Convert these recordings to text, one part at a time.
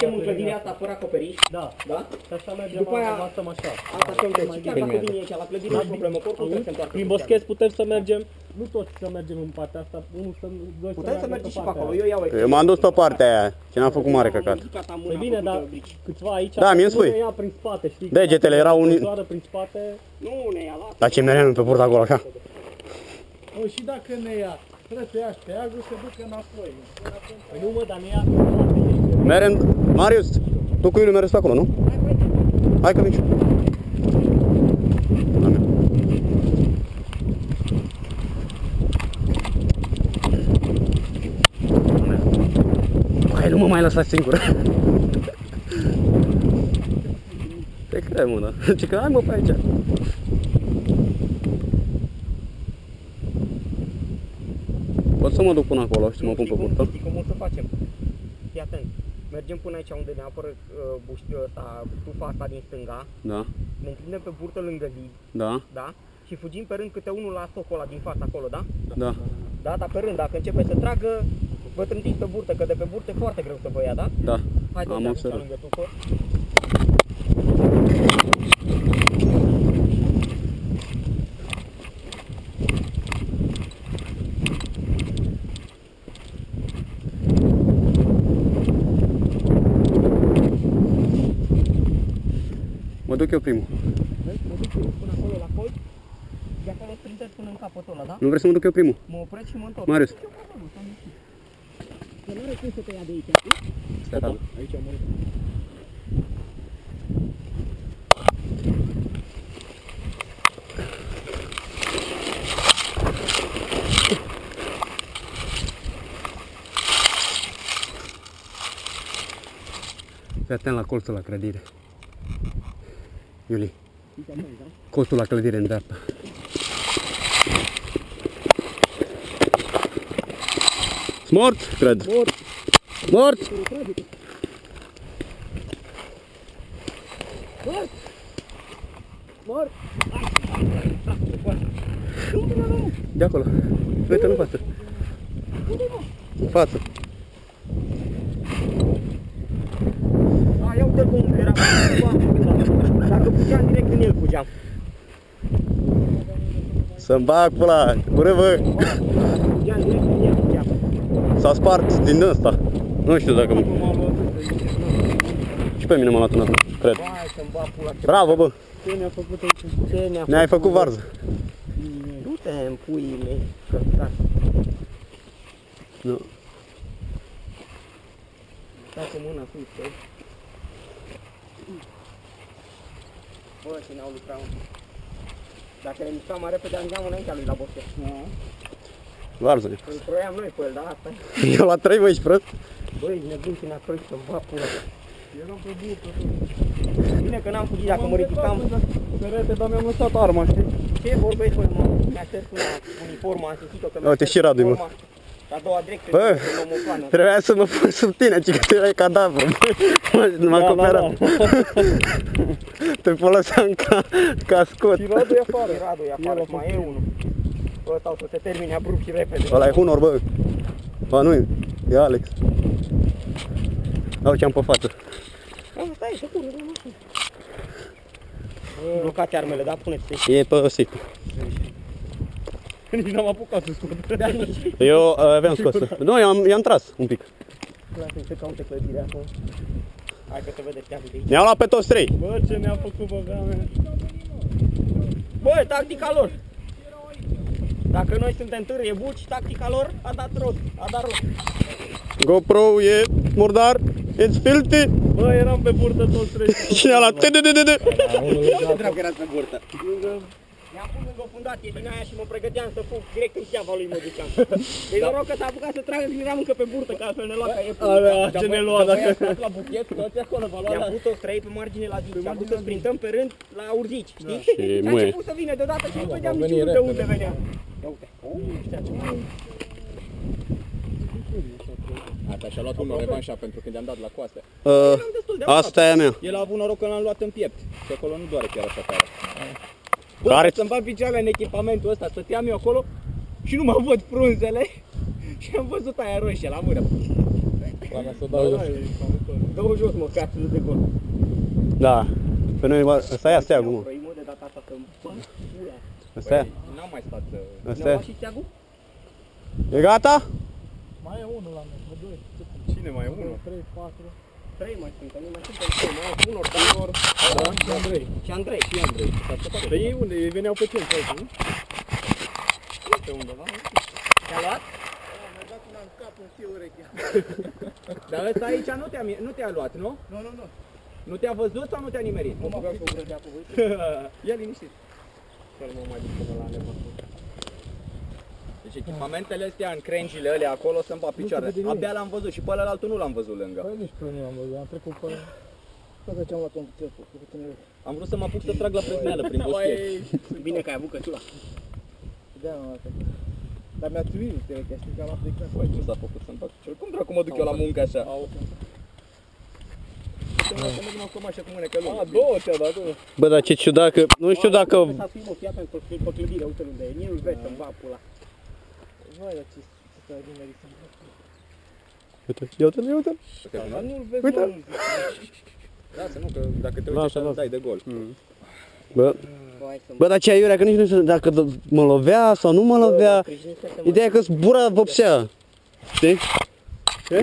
facem în clădirea asta fără acoperiș. Da. Da? Și așa mergem, După aia avansăm așa. asta se întrece. Chiar dacă vine aici la clădire, nu e problemă, corpul trebuie să se întoarcă. Prin boschet putem să mergem, nu toți să mergem în partea asta, unul să doi Putem să mergem și pe acolo, eu iau Eu m-am dus pe partea aia, ce n-am făcut mare căcat. Păi bine, dar câțiva aici, Da, mi-e nu spui. ne ia prin spate, știi? Degetele erau unii. Prin spate. Nu ne ia, lasă. Dar ce meream pe burtă acolo așa? O, și dacă ne ia, trebuie să ia șteagul să ducă înapoi. Păi nu mă, dar ne ia prin spate. Merem, Marius, tu cu Iuliu mergeți pe acolo, nu? Hai că vin și eu. La mea. Hai, nu mă mai lăsați singur. Te cred, mă, da? Ce că hai, mă, pe aici. Pot să mă duc până acolo și să mă pun pe burtă? Știi cum o să facem? Fii atent. Mergem până aici unde ne apără tufa asta din stânga. Da, Ne întindem pe burtă lângă zid, da, da? Și fugim pe rând câte unul la stocul ăla din fața acolo, da? da. Da, dar pe rând, dacă începe să tragă, vă trântiți pe burtă, că de pe burtă e foarte greu să vă ia, da? Da, Haideți am aici observat. lângă tufă. Mă duc eu primul. Vezi, mă duc eu până acolo la colț, de acolo sprinteți până în capătul ăla, da? Nu vrei să mă duc eu primul? Mă opresc și mă întorc. Marius. Eu acolo, s-am ieșit. Că nu are cum să te ia de aici, știi? Stai, da. Aici am murit. Fii atent la colțul la clădire. Iuli, Uite, mai, da? colțul la clădire în dreapta. Mort, cred. Mort. Mort! Mort! Mort! De acolo. Uite, în față. În față. A, ia uite cum era. Dacă fugeam direct în el, fugeam. Să-mi bag pula, cură bă! Fugeam direct în el, fugeam. S-a spart din ăsta. Nu știu dacă... Și pe mine m-a luat un ăsta, cred. Vai, să-mi bag pula. Bravo, bă! Ce ne-a făcut aici? Ce ne-a făcut? Ne-ai făcut varză. Du-te în puiile, căcat. Nu. Stai cu mâna sus, știi? Bă, și ne-au lucrat. Dacă ne mișcam mai repede, ajungeam înaintea lui la boschet. Varză. Îl troiam noi pe el, da? Asta Eu la 3 băi, prost. Băi, nebun și ne-a trăit să-mi bag pula. Eram pe burtă. Bine că n-am fugit, dacă mă ridicam. Perete, dar mi-am lăsat arma, știi? Ce vorbești, băi, mă? Mi-a șters una uniforma, am simțit-o că mi-a Uite, șters și Radu-i, mă. uniforma. La a doua direcție, Bă, în omocană. trebuia să mă pun sub tine, ci că tu erai cadavru. M-a acoperat. Te foloseam ca scot. Și Radu e afară. Radu e afară, mai e unul. Bă, ăsta o să se termine abrupt și repede. Ăla e Hunor, bă. Ba nu e Alex. Au ce-am pe față. Stai, să pune, nu știu. Blocați armele, da? Puneți-te. E pe sip. Nici n-am apucat să scot. Da, nici. Eu aveam scos. Nu, i-am tras un pic. Lasă-mi să caute clădirea acum. Hai că te vedeți teagul de aici. Ne-au luat pe toți 3. Bă, ce mi-a făcut băga mea. Bă, tactica lor. Dacă noi suntem târie buci, tactica lor a dat rost, a dat rost. GoPro e murdar, it's filthy. Bă, eram pe burtă toți trei. Și ne-a luat. Ce treabă că erați pe burtă? Mi-am pus lângă o fundație din aia și mă pregăteam să fug direct în șeava lui mă duceam. Deci noroc că s-a apucat să tragă și eram încă pe burtă, că altfel ne lua ca e Ce ne lua dacă... la buchet, toți acolo, vă luați. I-am pus toți trei pe margine la zi și am pus să sprintăm pe rând la urzici, știi? Și Și a muie. început să vină deodată și nu vedeam nici de unde venea. Ia uite. Asta și-a luat unul revanșa pentru când i-am dat la coastă. Asta e a mea. El a avut noroc că l-am luat în piept și acolo nu doare chiar așa tare. Bă, Care- să-mi bag picioarele în echipamentul ăsta, stăteam eu acolo și nu mă văd frunzele și am văzut aia roșie la mână. La mea să o dau jos. Dă-o jos, mă, ca de gol. Da. Pe noi, ăsta e steagul, mă. Prăimă de data asta să-mi pula. Ăsta e. N-am mai stat... Ăsta Ne-am e. luat și steagul? E gata? Mai e unul la mine, 2, Cine mai e unul? 3, 4. 3 mai sunt, nu mai sunt 3, mai au unor, Danor, Și Andrei. și Andrei. Și Andrei. Dar ei unde? Ei veneau pe centru, nu? Pe undeva? Te-a luat? Mi-a dat una în cap în fie urechea. Dar ăsta aici nu te-a luat, nu? Nu, nu, nu. Nu te-a văzut sau nu te-a nimerit? Nu mă vreau să o vrădea cu voi. Ia liniștit. Să nu mă mai duc până la nevastă. Deci echipamentele astea în crengile alea acolo sunt pe picioare. vede nimic. Abia l-am văzut și pe ălălaltul nu l-am văzut lângă. Păi nici pe mine am văzut, am trecut pe... Toată ce am luat un telefon, cu tineri. Am vrut să mă apuc să trag la prezmeală prin boschet. Bine că ai avut căciula. De-aia am luat. Dar mi-a țuit urechea, știi că am aplicat. Băi, ce s-a făcut să-mi fac cel? Cum dracu mă duc eu la muncă așa? Să mă merg numai cu mașa cu mânecă lungă. A, două ți-a dat, nu? Bă, dar ce ciudat că... Nu știu dacă... S-a spus, mă, fii atent pe clădire, uite unde e. Nici nu-l vezi să-mi va pula. Vai, dar ce stai din meri să-mi fac. Uite, ia uite-l, ia uite-l. Dar nu-l vezi, Uite. mă. Lasă, nu, că dacă te Lasă, uiți așa lasă. dai de gol. Bă, Hai să bă, dar ce aiurea, că nici nu știu dacă mă lovea sau nu mă lovea. Ideea e că zbura vopsea. Știi?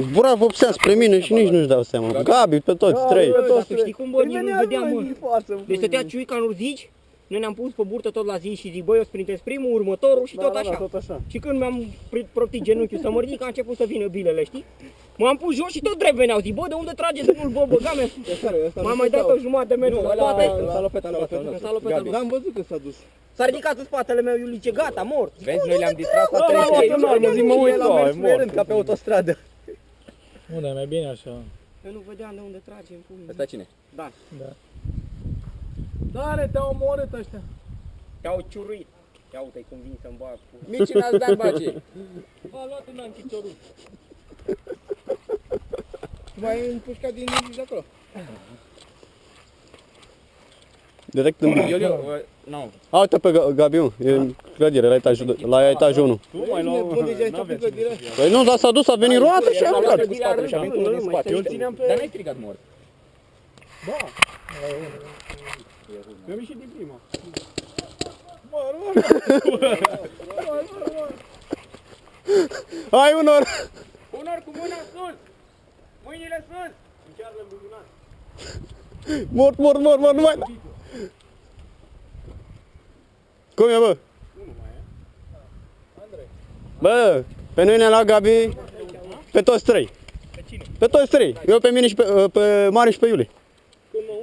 Zbura vopsea spre mine și nici nu-și dau seama. Gabi, pe toți, trei. Dar tu știi cum, bă, nici nu vedeam, mă. Deci stătea Ciuica în urzici, noi ne-am pus pe burtă tot la zi și zic, băi, eu sprinteți primul, următorul și tot așa. tot așa. Și când mi-am proptit genunchiul să mă ridic, a început să vină bilele, știi? M-am pus jos și tot drept veneau, zic, bă, de unde trageți unul, bă, băgame? M-am mai dat o jumătate de metru în spate. S-a lopet al S-a lopet al lui. L-am văzut că s-a dus. S-a ridicat în spatele meu, Iulice, gata, mort. Vezi, noi le-am distrat la Da, 3 da, da, zi mă uit, e mort. Ca pe autostradă. Unde e mai bine așa? Eu nu vedeam de unde trage în pula. Ăsta cine? Da, Dare, te-au omorât ăștia. te-au ciuruit. Ia uite cum vin să-mi bag pula. Mici n-ați dat bagi. A luat un anchitorul. Mai împușcat din de acolo. Direct în... Nu. A, uite pe Gabi, mă, e în clădire, la etajul 1. Tu mai luau... Păi nu, dar s-a dus, a venit roată și a Am luat aruncat. cu spatele și am venit unul din spate. Eu îl țineam pe... Dar n-ai strigat mort. Eu am ieșit din prima. Hai, unor! Unor cu mâna sus! Mâinile sus! Mort, nu mai... Cum e, bă? Bă, pe noi ne-a luat Gabi pe toți trei. Pe toți trei. Eu pe mine și pe Mari și pe Iulie.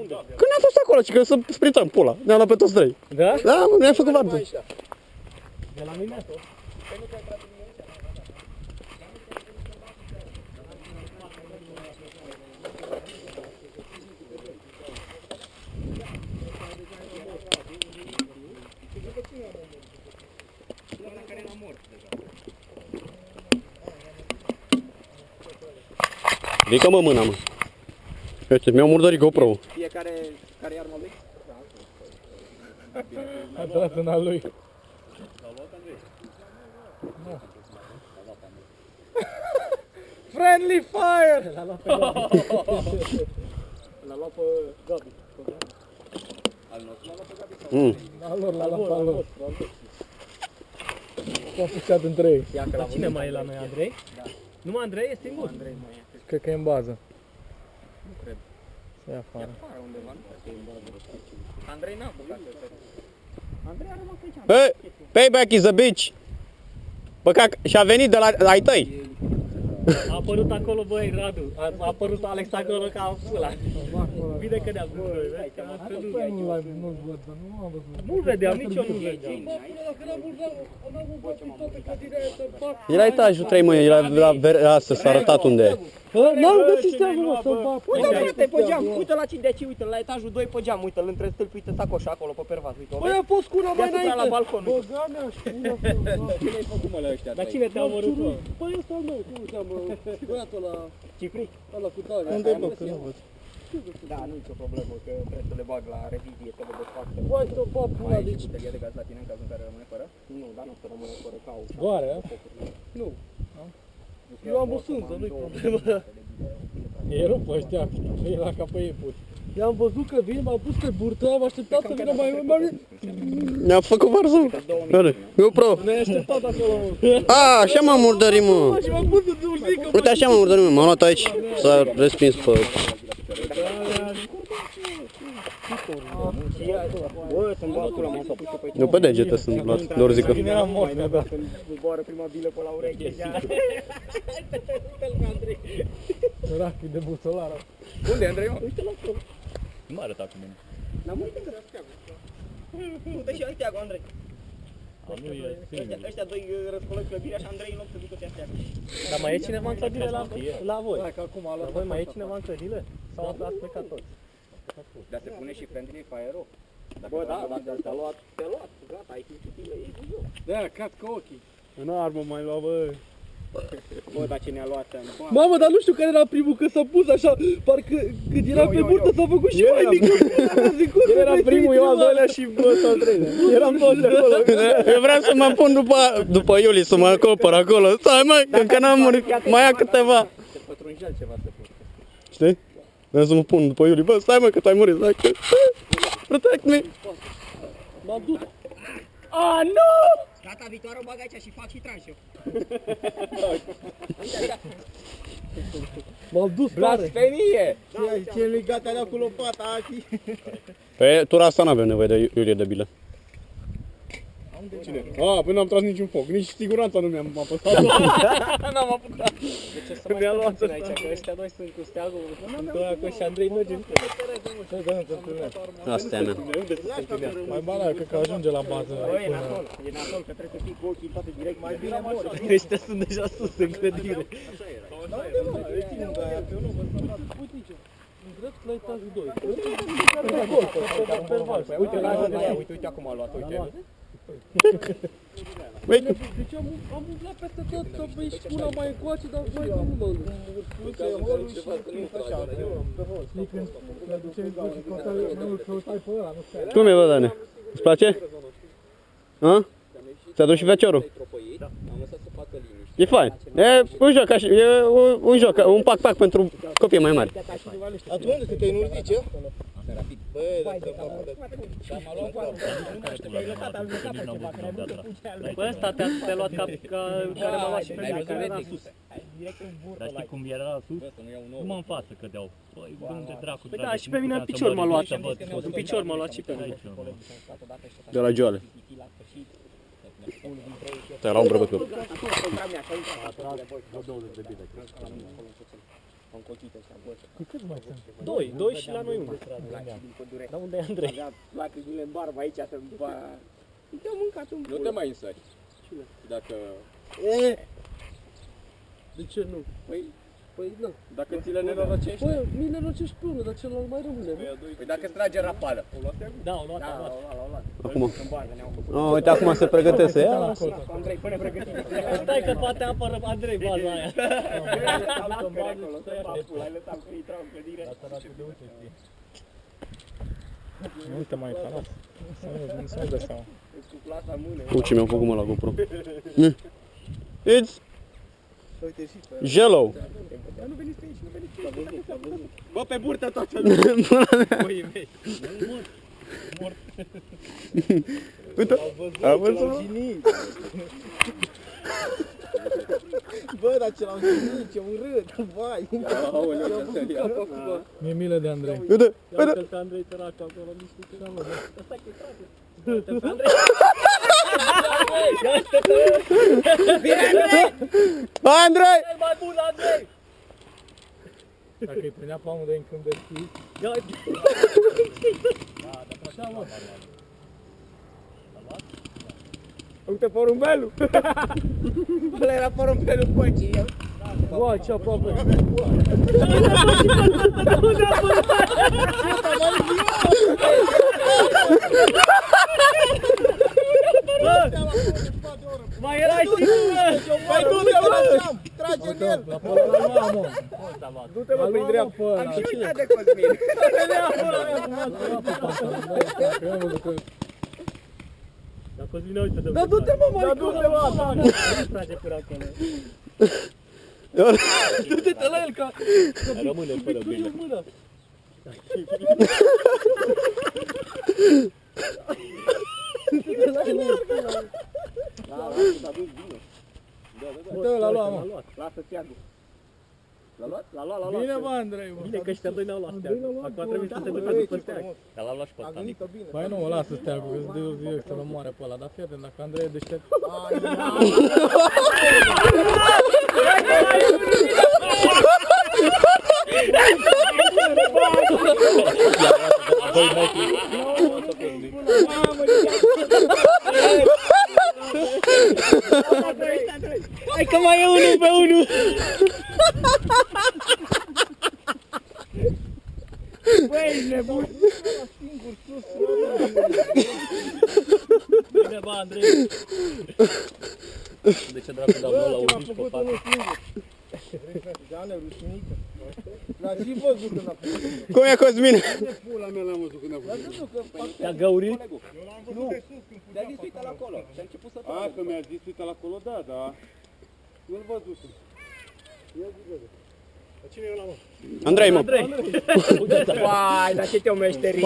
Când ne-am fost acolo, ci că să sprintăm pula. Ne-am luat pe toți trei. Da? Da, mă, ne-am făcut vartă. De la mine? Ridică-mă mâna, mă. Uite, mi-au murdărit GoPro-ul. Fiecare care e arma lui? A tras în al lui. Friendly fire! L-a luat pe Gabi. Al lor, l-a luat al lor. S-a pușcat între ei. Dar cine mai e la noi, Andrei? Da. Numai Andrei e singur? Andrei mai e. Cred că e în bază. Nu cred. Să ia afară. Afară undeva, nu cred că e în bază. Andrei n-a apucat să... Andrei a rămas aici. Hey, payback is a bitch. Bă, și-a venit de la ai tăi. A apărut acolo, băi, Radu. A apărut Alex acolo ca pula. Bine că ne-am văzut, vezi? Că m-a strădut. Păi nu-l văd, dar nu am văzut. Nu-l vedeam, nici eu nu-l vedeam. Era etajul 3, mă, era astăzi, s-a arătat unde e. N-am găsit steagul, mă, să-l bag. Uite, frate, pe geam, uite la Cindeci, uite la etajul 2 pe geam, uite-l între stâlpi, uite sacoșa acolo pe pervaz, uite, o Băi, vezi? a fost cu una mai Deasupra la înainte. balcon, uite. Băgamea și una Cine ai făcut mă la ăștia Dar trei? cine te-a omorât, bă? Păi ăsta al meu, cum cheamă? Băiatul ăla, Cifri? ăla cu tare. Unde e, bă, că nu văd. Da, nu e nicio problemă, că trebuie să le bag la revizie, să le desfac. Băi, să bag Mai pula, ai și deci... butelia de gaz la tine în cazul în care rămâne fără? Nu, dar nu o să rămână fără cau. Goare, a? Nu. Eu am o sânză, nu-i problemă. E rău pe ăștia, e la capă e put. I-am văzut că vin, m-am pus pe burtă, am așteptat să vină mai mare. Ne-a făcut varză. GoPro. Ne-ai așteptat acolo. A, așa m-am murdărit, mă. Și m-am pus în urzică. Uite, așa m-am murdărit, mă. M-am luat aici. S-a respins pe... Bă, să-mi bag pula, m-am făcut pe Eu pe degete sunt luat de urzică. eram mort, mi-a să-mi zboară prima bilă pe la ureche. Săracii de busolară. Unde, Andrei, mă? Nu arăta cu mine. N-am uitat că era steagul. Uite și ăia steagul, Andrei. Nu e singur. Ăștia doi răscolăți clădirea și Andrei în loc să ducă pe steagul. Dar mai e cineva în clădire la voi? Hai că acum a La luat voi mai e cineva în clădire? Sau ați plecat toți? Dar se pune și friendly fire-ul? Bă, da, te-a luat, gata, ai simțit că e eu. de-aia, cat ca ochii. În armă mai lua, bă. Bă, dar ce ne-a luat în bani. Mamă, dar nu știu care era primul, că s-a pus așa, parcă când era pe burtă s-a făcut și mai mic. El era primul, eu al doilea și bă, sau al treilea. Eram toți acolo. Eu vreau să mă pun după Iuli, să mă acopăr acolo. Stai, mă, că încă n-am murit. Mai ia câteva. Se pătrunjel ceva să pun. Știi? Vreau să mă pun după Iuli. Bă, stai, mă, că tu ai murit. Stai, că... Protect me. M-am dus. A, nu! Data viitoare o bag aici și fac și tranș eu. M-am dus tare. Blasfemie! Ce legat alea cu lopata, achi. Pe tura asta n-avem nevoie de Iulie de bilă. Cine? A, până n-am tras niciun foc, nici siguranța nu mi-am apăsat. N-am apucat. Că mi-a luat aici, că ăștia doi sunt cu steagul. Că și Andrei merge în Asta e a mea. Mai banal, cred că ajunge la bază. Bă, e nasol, că trebuie să fii cu ochii toate direct mai bine mor. Ăștia sunt deja sus în clădire. În drept l-ai tras 2. Uite la aia, uite acum a luat, uite. Deci am umblat peste tot, să vei și pula mai încoace, dar voi nu mă duc. Uite, holul și așa, pe hol. Știi când le duceai bă și căutai pe ăla, nu stai. Cum e, bă, Dane? Îți place? A? Ți-a dus și feciorul? Am lăsat să facă liniște. E fain. E un joc, așa, e un joc, un pac-pac pentru copii mai mari. Atunci când te-ai înurzice? Bă, Bă, ăsta te-a luat ca care m-a luat și pe mine, care era sus. Dar știi cum era sus? Cum în față cădeau. Păi, unde dracu, Păi da, și pe mine în picior m-a luat. În picior m-a luat și pe mine. De la Joale. Te-a luat un brăbător. Doi și la noi unde? Dar unde e Andrei? Avea lacrimile în barbă aici să-mi ba... Te-am mâncat un Nu te mai însări. Dacă... De ce nu? Păi nu. Dacă ți le nenorocești? Băi, mi nenorocești pe unul, dar celălalt mai rămâne, nu? Păi dacă îți trage rapală. Da, o luat. Acum. Oh, uite, acum se pregătesc să ia. Andrei, pune pregătire. Stai că poate apără Andrei baza aia. nu uite mai fanas. Să nu dă seama. Cu ce mi-am făcut, mă, la GoPro? It's Jello. Bă, pe burtă toată. Uite, a văzut? Bă, dar ce l-am zis, ce urât, vai. Mi-e milă de Andrei. Uite, uite. Uite-l Andrei sărac acolo, nu știu ce am Andrei! mai bun, Andrei! Dacă îi prindea pe amândoi în câmp de schi. Ia Uite porumbelul. Ăla era porumbelul păcii. Uai, ce aproape! Mai erai sigur, Păi du-te, mă! Trage în el! La pălă la mea, mă! Du-te mă prin dreapta. Am și uitat de Cosmin. Dacă îți vine, uite, Dar du-te mă, mă, du-te mă! Nu trage până acolo. Du-te la el ca... Rămâne fără bine. Mână. Uite, l-a luat, mă. Lasă steagul. L-a luat? Bine, bă, Andrei, mă. Bine că ăștia doi n-au luat steagul. Acum trebuie să se ducă după steag. Dar l-a luat și pe ăsta. Păi nu, mă, lasă steagul, că-ți dă eu direct să-l omoare pe ăla. Dar fii atent, dacă Andrei e deștept... Hai că mai e unul pe unul! Băi, nebun! Bine, bă, Andrei. De ce dracu dau la uzici pe față? Dar și văzut când a făcut. Cum e, Cosmin? Pula mea l-am văzut când a făcut. Te-a găurit? Te-a zis, uite-l acolo. Și a început să A, că mi-a zis, uite-l acolo, da, da. Nu-l văzusem. Cine e ăla, mă? Andrei, mă. Vai, dar ce te-o meșterit!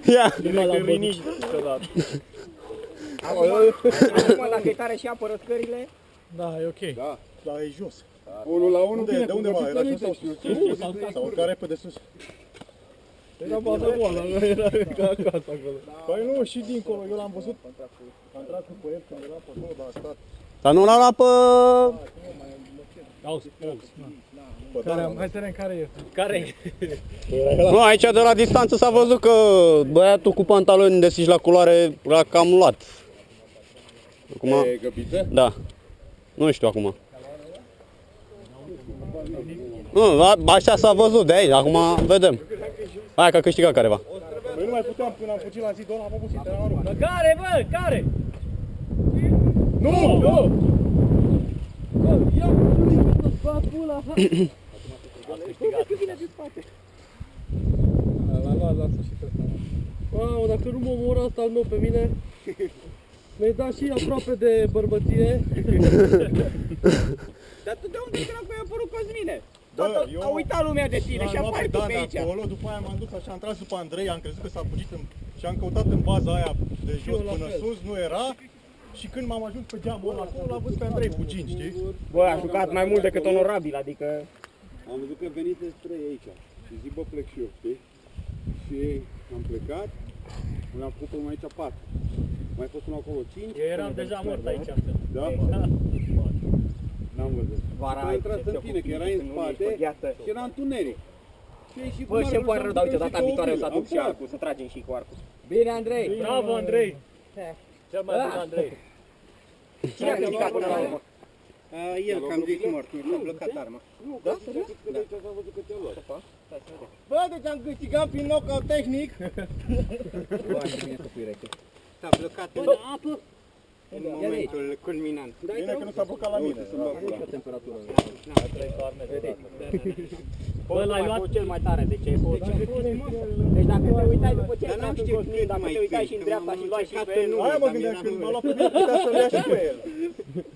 Ia. Bine l-am văzut. Acum, dacă e tare și apără scările... Da, e ok. Da, da, e jos. 1 la 1, de unde mai era? Sau urca repede sus. Era baza goală, nu era ca acasă acolo. Păi nu, și dincolo, eu l-am văzut. Am tras cu el când era pe acolo, dar a stat. Dar nu l-a luat pe... Auzi, Hai să vedem care e. care Nu, aici de la distanță s-a văzut că băiatul cu pantaloni deschiși la culoare l-a cam luat. Acum... E găbiță? Da. Nu știu acum. Nu, așa s-a văzut de aici, acum vedem. Hai că a câștigat careva. Păi nu mai puteam, când am fugit la zidul ăla, am obosit, era noroc. Care, bă, care? Nu, nu! L-a luat la sfârșit ăsta. Mamă, dacă nu mă omor asta al meu pe mine, mi-ai dat și aproape de bărbăție. Dar tu de unde dracu i-a apărut Cosmine? Bă, A uitat lumea de tine și apare tu pe aici. acolo, după aia m-am dus așa, am tras după Andrei, am crezut că s-a fugit și am căutat în baza aia de jos până sus, nu era. Și când m-am ajuns pe geamul ăla acolo, l-am văzut pe Andrei fugind, știi? Bă, a jucat mai mult decât onorabil, adică... Am văzut că venise trei aici și zic, bă, plec și eu, știi? Și am plecat, mi-am făcut până aici 4. Mai fost unul acolo 5. Eu eram deja mort aici. Da? N-am văzut. Vara Am intrat în tine, că erai în spate și era întuneric. Și Bă, ce pare rău, dar uite, data viitoare o să aduc și arcul, să tragem și cu arcul. Bine, Andrei! Bravo, Andrei! Cel mai bun Andrei. Cine a câștigat până la urmă? El, că am zis mort, mi-a blocat arma. Da, serios? Da. Am văzut că te-a luat. Bă, deci am câștigat prin knockout tehnic. Bă, am bine să pui rece. S-a blocat în momentul culminant. Bine că nu s-a blocat la mine. Bă, l-ai luat? Cel mai tare, deci ai fost. Deci dacă te uitai după ce ai tras în Cosmin, dacă te uitai și în dreapta și luai și pe el, Aia mă gândeam, când m-a luat pe mine, putea să-l ia și pe el.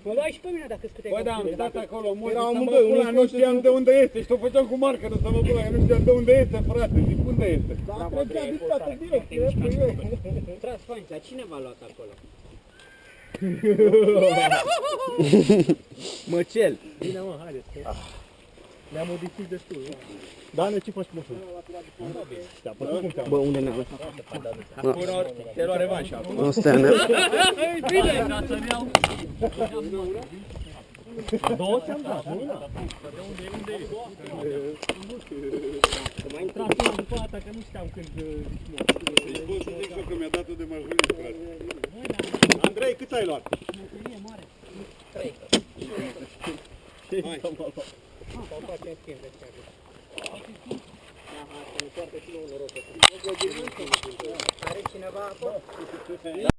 mă luai și pe mine dacă scuteai. Bă, da, am stat acolo mult. Erau amândoi, unul nu știam de unde este și tot făceam cu markerul să mă pula, eu nu știam de unde este, frate, zic unde este. Dar trecea din toate direcțiile pe el. Tras fain, dar cine v-a luat acolo? Măcel! Bine, mă, haideți. Ne-am modificat destul, nu? Dane, ce faci cu măsul? Bă, unde ne-a lăsat? Te lua revanșa acum. Nu stea, ne... Bine! Ca să-mi iau... Două ți-am dat, nu? De unde e? Să mai intrat până după asta, că nu știam când zici mă. Deci pot să zic că mi-a dat-o de mărhulit, frate. Andrei, cât ai luat? Are cineva acolo?